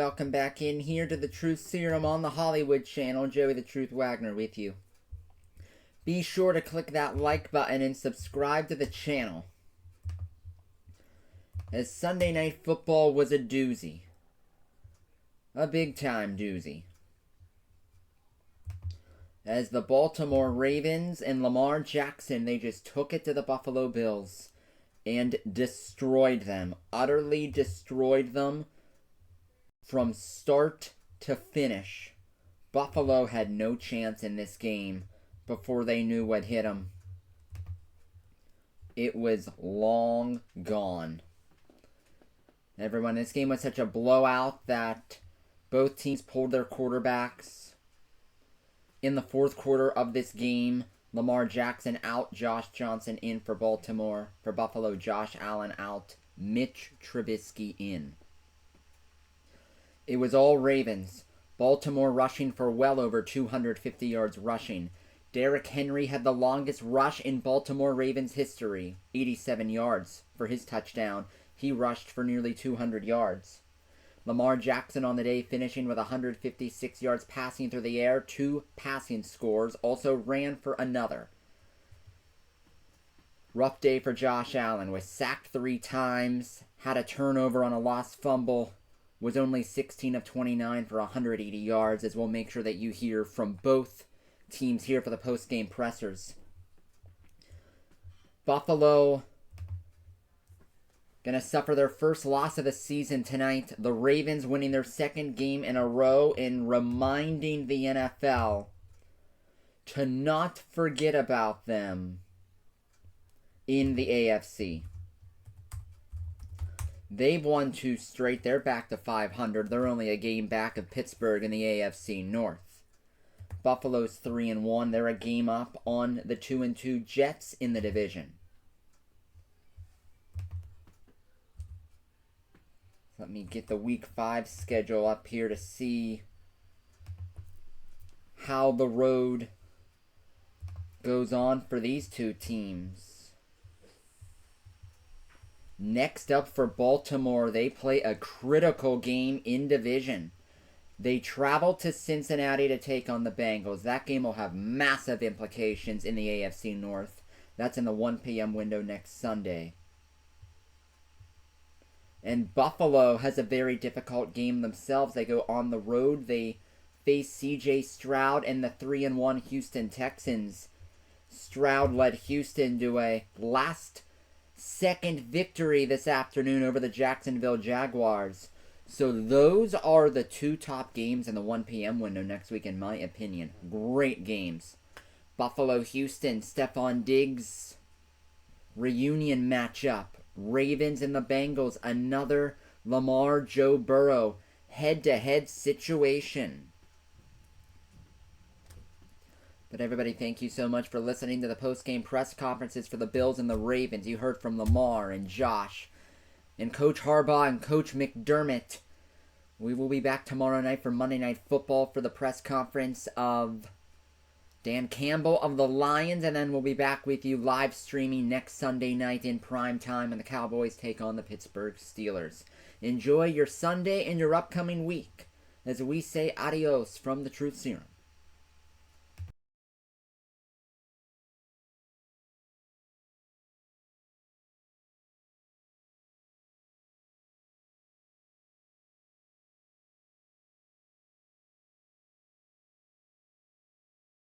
Welcome back in here to the Truth Serum on the Hollywood channel. Joey the Truth Wagner with you. Be sure to click that like button and subscribe to the channel, as Sunday Night Football was a doozy. A big time doozy. As the Baltimore Ravens and Lamar Jackson, they just took it to the Buffalo Bills and destroyed them. Utterly destroyed them. From start to finish, Buffalo had no chance in this game before they knew what hit them. It was long gone. Everyone, this game was such a blowout that both teams pulled their quarterbacks. In the fourth quarter of this game, Lamar Jackson out, Josh Johnson in for Baltimore. For Buffalo, Josh Allen out, Mitch Trubisky in. It was all Ravens. Baltimore rushing for well over 250 yards rushing. Derrick Henry had the longest rush in Baltimore Ravens history, 87 yards for his touchdown. He rushed for nearly 200 yards. Lamar Jackson on the day finishing with 156 yards passing through the air, 2 passing scores, also ran for another. Rough day for Josh Allen, was sacked 3 times, had a turnover on a lost fumble, was only 16 of 29 for 180 yards, as we'll make sure that you hear from both teams here for the post-game pressers. Buffalo going to suffer their first loss of the season tonight. The Ravens winning their second game in a row and reminding the NFL to not forget about them in the AFC. They've won 2 straight. They're back to 500. They're only a game back of Pittsburgh in the AFC North. Buffalo's 3-1. They're a game up on the 2-2 Jets in the division. Let me get the Week 5 schedule up here to see how the road goes on for these two teams. Next up for Baltimore, they play a critical game in division. They travel to Cincinnati to take on the Bengals. That game will have massive implications in the AFC North. That's in the 1 p.m. window next Sunday. And Buffalo has a very difficult game themselves. They go on the road. They face C.J. Stroud and the 3-1 Houston Texans. Stroud led Houston to a last-second victory this afternoon over the Jacksonville Jaguars. So those are the 2 top games in the 1 p.m. window next week, in my opinion. Great games. Buffalo-Houston, Stephon Diggs reunion matchup. Ravens and the Bengals, another Lamar, Joe Burrow head-to-head situation. But everybody, thank you so much for listening to the post-game press conferences for the Bills and the Ravens. You heard from Lamar and Josh and Coach Harbaugh and Coach McDermott. We will be back tomorrow night for Monday Night Football for the press conference of Dan Campbell of the Lions, and then we'll be back with you live streaming next Sunday night in prime time when the Cowboys take on the Pittsburgh Steelers. Enjoy your Sunday and your upcoming week as we say adios from the Truth Serum.